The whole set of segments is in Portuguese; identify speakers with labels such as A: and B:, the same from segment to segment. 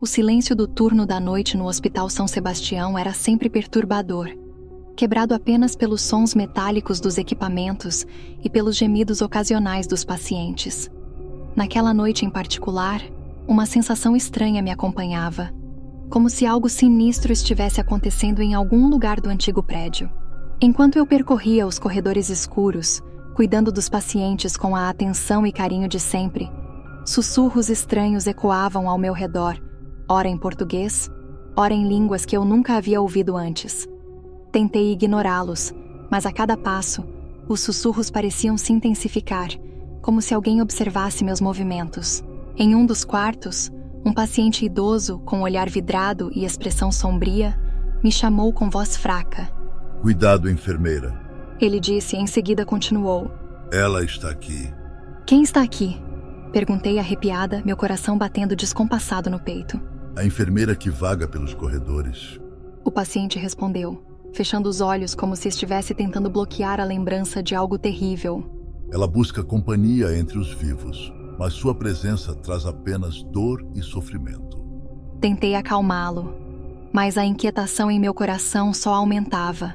A: O silêncio do turno da noite no Hospital São Sebastião era sempre perturbador, quebrado apenas pelos sons metálicos dos equipamentos e pelos gemidos ocasionais dos pacientes. Naquela noite em particular, uma sensação estranha me acompanhava, como se algo sinistro estivesse acontecendo em algum lugar do antigo prédio. Enquanto eu percorria os corredores escuros, cuidando dos pacientes com a atenção e carinho de sempre, sussurros estranhos ecoavam ao meu redor, ora em português, ora em línguas que eu nunca havia ouvido antes. Tentei ignorá-los, mas a cada passo, os sussurros pareciam se intensificar, como se alguém observasse meus movimentos. Em um dos quartos, um paciente idoso, com olhar vidrado e expressão sombria, me chamou com voz fraca.
B: Cuidado, enfermeira.
A: Ele disse e em seguida continuou.
B: Ela está aqui.
A: Quem está aqui? Perguntei arrepiada, meu coração batendo descompassado no peito.
B: A enfermeira que vaga pelos corredores.
A: O paciente respondeu, fechando os olhos como se estivesse tentando bloquear a lembrança de algo terrível.
B: Ela busca companhia entre os vivos, mas sua presença traz apenas dor e sofrimento.
A: Tentei acalmá-lo, mas a inquietação em meu coração só aumentava.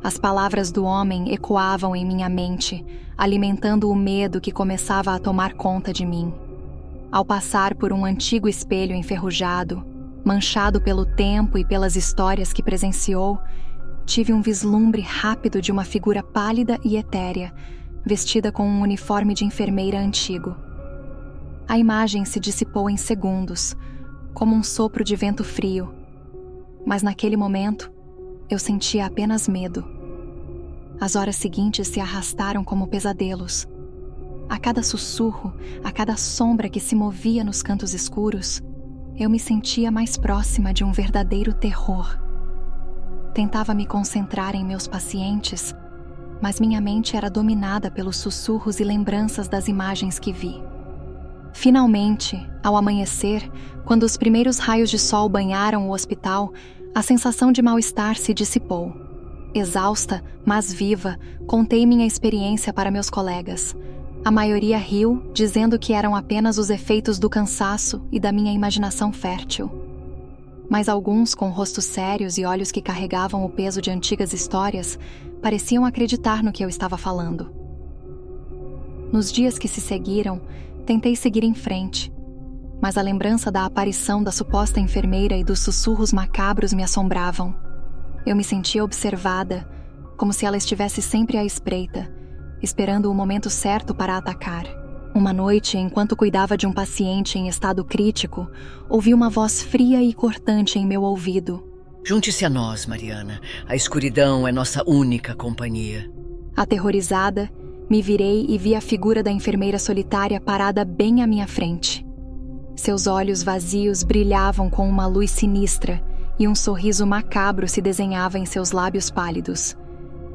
A: As palavras do homem ecoavam em minha mente, alimentando o medo que começava a tomar conta de mim. Ao passar por um antigo espelho enferrujado, manchado pelo tempo e pelas histórias que presenciou, tive um vislumbre rápido de uma figura pálida e etérea, vestida com um uniforme de enfermeira antigo. A imagem se dissipou em segundos, como um sopro de vento frio. Mas naquele momento, eu sentia apenas medo. As horas seguintes se arrastaram como pesadelos. A cada sussurro, a cada sombra que se movia nos cantos escuros, eu me sentia mais próxima de um verdadeiro terror. Tentava me concentrar em meus pacientes, mas minha mente era dominada pelos sussurros e lembranças das imagens que vi. Finalmente, ao amanhecer, quando os primeiros raios de sol banharam o hospital, a sensação de mal-estar se dissipou. Exausta, mas viva, contei minha experiência para meus colegas. A maioria riu, dizendo que eram apenas os efeitos do cansaço e da minha imaginação fértil. Mas alguns, com rostos sérios e olhos que carregavam o peso de antigas histórias, pareciam acreditar no que eu estava falando. Nos dias que se seguiram, tentei seguir em frente, mas a lembrança da aparição da suposta enfermeira e dos sussurros macabros me assombravam. Eu me sentia observada, como se ela estivesse sempre à espreita, esperando o momento certo para atacar. Uma noite, enquanto cuidava de um paciente em estado crítico, ouvi uma voz fria e cortante em meu ouvido.
C: Junte-se a nós, Mariana. A escuridão é nossa única companhia.
A: Aterrorizada, me virei e vi a figura da enfermeira solitária parada bem à minha frente. Seus olhos vazios brilhavam com uma luz sinistra e um sorriso macabro se desenhava em seus lábios pálidos.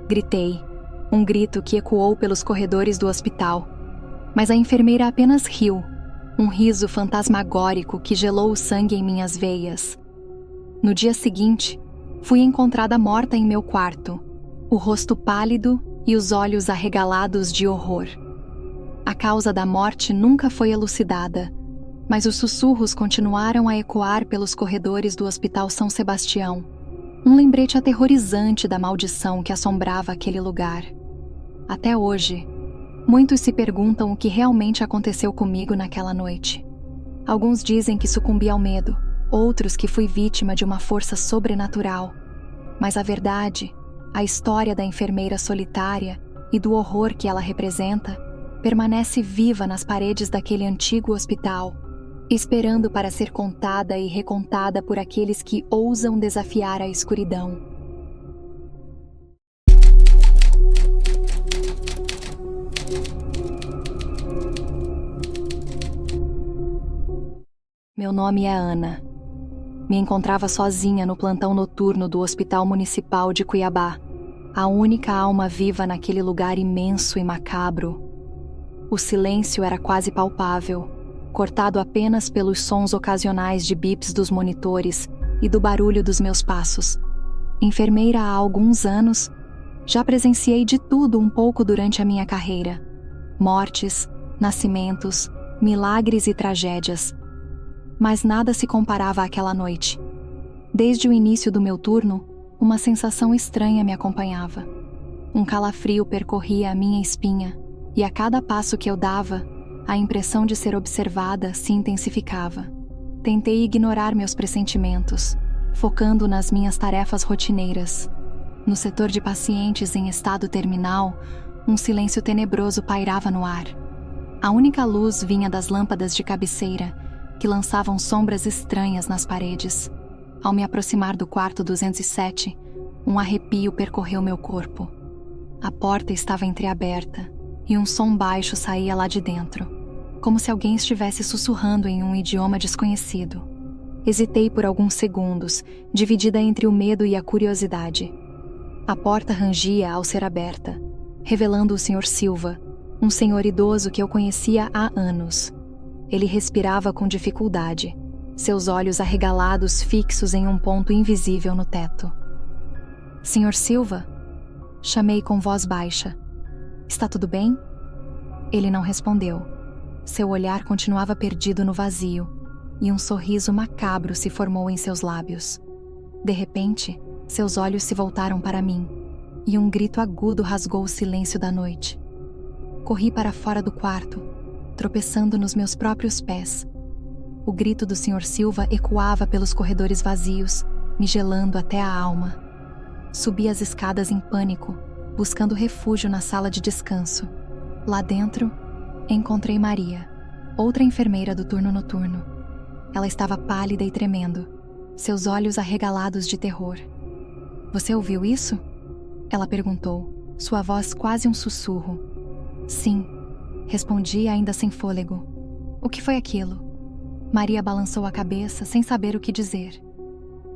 A: Gritei, um grito que ecoou pelos corredores do hospital. Mas a enfermeira apenas riu, um riso fantasmagórico que gelou o sangue em minhas veias. No dia seguinte, fui encontrada morta em meu quarto, o rosto pálido e os olhos arregalados de horror. A causa da morte nunca foi elucidada, mas os sussurros continuaram a ecoar pelos corredores do Hospital São Sebastião, um lembrete aterrorizante da maldição que assombrava aquele lugar. Até hoje, muitos se perguntam o que realmente aconteceu comigo naquela noite. Alguns dizem que sucumbi ao medo, outros que fui vítima de uma força sobrenatural. Mas a verdade, a história da enfermeira solitária e do horror que ela representa, permanece viva nas paredes daquele antigo hospital, esperando para ser contada e recontada por aqueles que ousam desafiar a escuridão. Meu nome é Ana. Me encontrava sozinha no plantão noturno do Hospital Municipal de Cuiabá, a única alma viva naquele lugar imenso e macabro. O silêncio era quase palpável, cortado apenas pelos sons ocasionais de bips dos monitores e do barulho dos meus passos. Enfermeira há alguns anos, já presenciei de tudo um pouco durante a minha carreira: mortes, nascimentos, milagres e tragédias. mas nada se comparava àquela noite. Desde o início do meu turno, uma sensação estranha me acompanhava. Um calafrio percorria a minha espinha, e a cada passo que eu dava, a impressão de ser observada se intensificava. Tentei ignorar meus pressentimentos, focando nas minhas tarefas rotineiras. No setor de pacientes em estado terminal, um silêncio tenebroso pairava no ar. A única luz vinha das lâmpadas de cabeceira, que lançavam sombras estranhas nas paredes. Ao me aproximar do quarto 207, um arrepio percorreu meu corpo. A porta estava entreaberta, e um som baixo saía lá de dentro, como se alguém estivesse sussurrando em um idioma desconhecido. Hesitei por alguns segundos, dividida entre o medo e a curiosidade. A porta rangia ao ser aberta, revelando o Sr. Silva, um senhor idoso que eu conhecia há anos. Ele respirava com dificuldade, seus olhos arregalados fixos em um ponto invisível no teto. Sr. Silva? Chamei com voz baixa. Está tudo bem? Ele não respondeu. Seu olhar continuava perdido no vazio, e um sorriso macabro se formou em seus lábios. De repente, seus olhos se voltaram para mim, e um grito agudo rasgou o silêncio da noite. Corri para fora do quarto, tropeçando nos meus próprios pés. O grito do Sr. Silva ecoava pelos corredores vazios, me gelando até a alma. Subi as escadas em pânico, buscando refúgio na sala de descanso. Lá dentro, encontrei Maria, outra enfermeira do turno noturno. Ela estava pálida e tremendo, seus olhos arregalados de terror. Você ouviu isso? Ela perguntou, sua voz quase um sussurro. Sim, respondi ainda sem fôlego. O que foi aquilo? Maria balançou a cabeça sem saber o que dizer.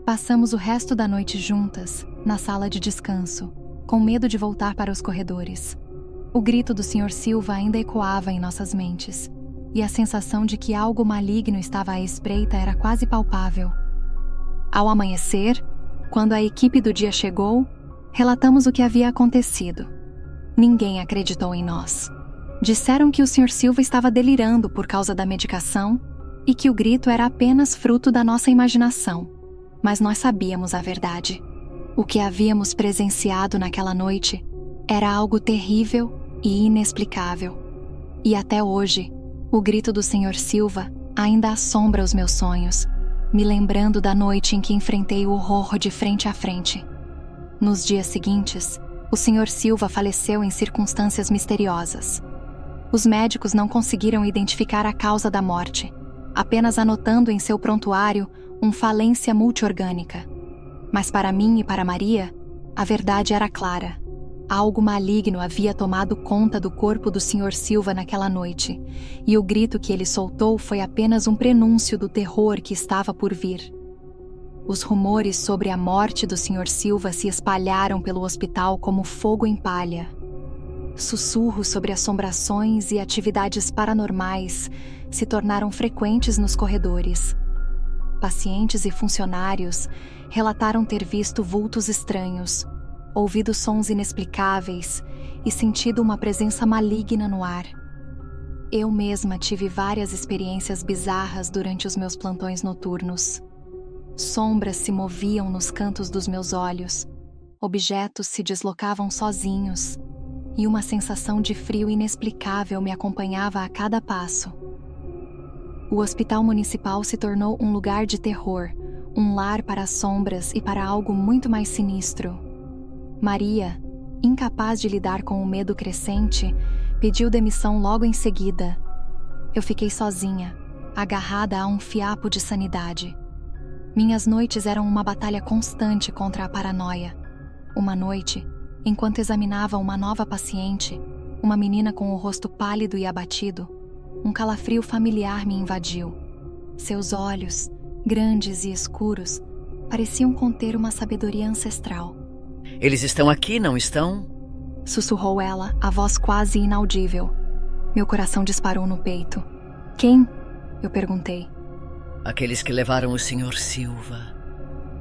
A: Passamos o resto da noite juntas, na sala de descanso, com medo de voltar para os corredores. O grito do Sr. Silva ainda ecoava em nossas mentes, e a sensação de que algo maligno estava à espreita era quase palpável. Ao amanhecer, quando a equipe do dia chegou, relatamos o que havia acontecido. Ninguém acreditou em nós. Disseram que o Sr. Silva estava delirando por causa da medicação e que o grito era apenas fruto da nossa imaginação. Mas nós sabíamos a verdade. O que havíamos presenciado naquela noite era algo terrível e inexplicável. E até hoje, o grito do Sr. Silva ainda assombra os meus sonhos, me lembrando da noite em que enfrentei o horror de frente a frente. Nos dias seguintes, o Sr. Silva faleceu em circunstâncias misteriosas. Os médicos não conseguiram identificar a causa da morte, apenas anotando em seu prontuário falência multiorgânica. Mas para mim e para Maria, a verdade era clara. Algo maligno havia tomado conta do corpo do Sr. Silva naquela noite, e o grito que ele soltou foi apenas um prenúncio do terror que estava por vir. Os rumores sobre a morte do Sr. Silva se espalharam pelo hospital como fogo em palha. Sussurros sobre assombrações e atividades paranormais se tornaram frequentes nos corredores. Pacientes e funcionários relataram ter visto vultos estranhos, ouvido sons inexplicáveis e sentido uma presença maligna no ar. Eu mesma tive várias experiências bizarras durante os meus plantões noturnos. Sombras se moviam nos cantos dos meus olhos, objetos se deslocavam sozinhos, e uma sensação de frio inexplicável me acompanhava a cada passo. O hospital municipal se tornou um lugar de terror, um lar para as sombras e para algo muito mais sinistro. Maria, incapaz de lidar com o medo crescente, pediu demissão logo em seguida. Eu fiquei sozinha, agarrada a um fiapo de sanidade. Minhas noites eram uma batalha constante contra a paranoia. Uma noite, enquanto examinava uma nova paciente, uma menina com o rosto pálido e abatido, um calafrio familiar me invadiu. Seus olhos, grandes e escuros, pareciam conter uma sabedoria ancestral.
C: Eles estão aqui, não estão?
A: Sussurrou ela, a voz quase inaudível. Meu coração disparou no peito. Quem? Eu perguntei.
C: Aqueles que levaram o Sr. Silva.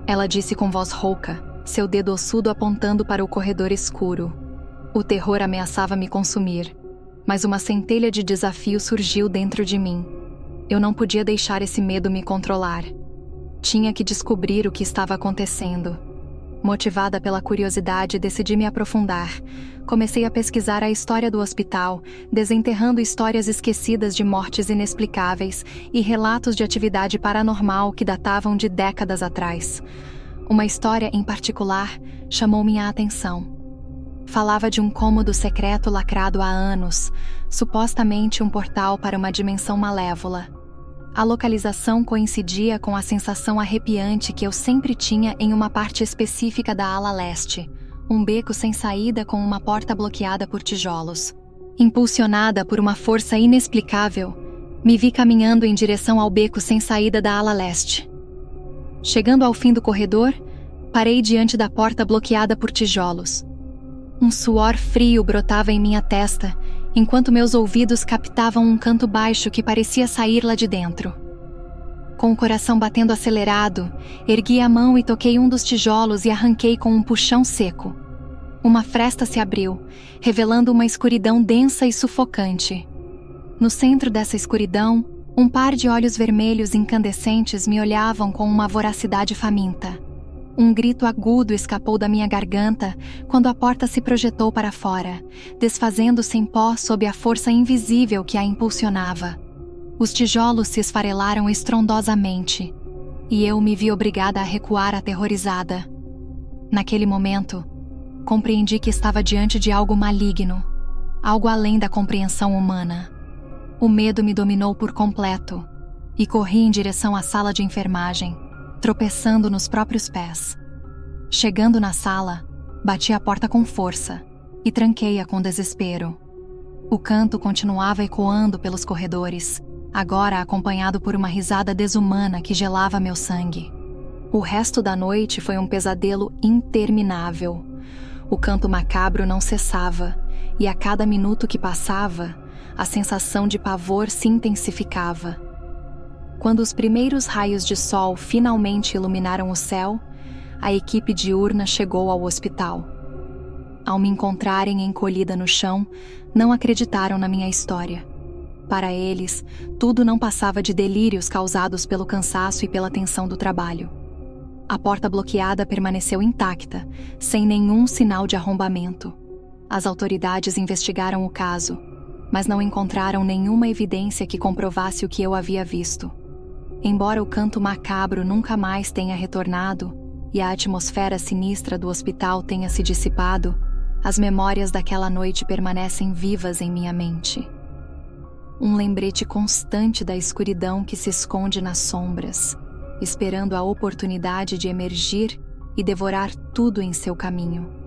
A: Ela disse com voz rouca, seu dedo ossudo apontando para o corredor escuro. O terror ameaçava me consumir, mas uma centelha de desafio surgiu dentro de mim. Eu não podia deixar esse medo me controlar. Tinha que descobrir o que estava acontecendo. Motivada pela curiosidade, decidi me aprofundar. Comecei a pesquisar a história do hospital, desenterrando histórias esquecidas de mortes inexplicáveis e relatos de atividade paranormal que datavam de décadas atrás. Uma história em particular chamou minha atenção. Falava de um cômodo secreto lacrado há anos, supostamente um portal para uma dimensão malévola. A localização coincidia com a sensação arrepiante que eu sempre tinha em uma parte específica da ala leste, um beco sem saída com uma porta bloqueada por tijolos. Impulsionada por uma força inexplicável, me vi caminhando em direção ao beco sem saída da ala leste. Chegando ao fim do corredor, parei diante da porta bloqueada por tijolos. Um suor frio brotava em minha testa, enquanto meus ouvidos captavam um canto baixo que parecia sair lá de dentro. Com o coração batendo acelerado, ergui a mão e toquei um dos tijolos e arranquei com um puxão seco. Uma fresta se abriu, revelando uma escuridão densa e sufocante. No centro dessa escuridão, um par de olhos vermelhos incandescentes me olhavam com uma voracidade faminta. Um grito agudo escapou da minha garganta quando a porta se projetou para fora, desfazendo-se em pó sob a força invisível que a impulsionava. Os tijolos se esfarelaram estrondosamente, e eu me vi obrigada a recuar aterrorizada. Naquele momento, compreendi que estava diante de algo maligno, algo além da compreensão humana. O medo me dominou por completo, e corri em direção à sala de enfermagem, tropeçando nos próprios pés. Chegando na sala, bati a porta com força e tranquei-a com desespero. O canto continuava ecoando pelos corredores, agora acompanhado por uma risada desumana que gelava meu sangue. O resto da noite foi um pesadelo interminável. O canto macabro não cessava, e a cada minuto que passava, a sensação de pavor se intensificava. Quando os primeiros raios de sol finalmente iluminaram o céu, a equipe diurna chegou ao hospital. Ao me encontrarem encolhida no chão, não acreditaram na minha história. Para eles, tudo não passava de delírios causados pelo cansaço e pela tensão do trabalho. A porta bloqueada permaneceu intacta, sem nenhum sinal de arrombamento. As autoridades investigaram o caso, mas não encontraram nenhuma evidência que comprovasse o que eu havia visto. Embora o canto macabro nunca mais tenha retornado e a atmosfera sinistra do hospital tenha se dissipado, as memórias daquela noite permanecem vivas em minha mente. Um lembrete constante da escuridão que se esconde nas sombras, esperando a oportunidade de emergir e devorar tudo em seu caminho.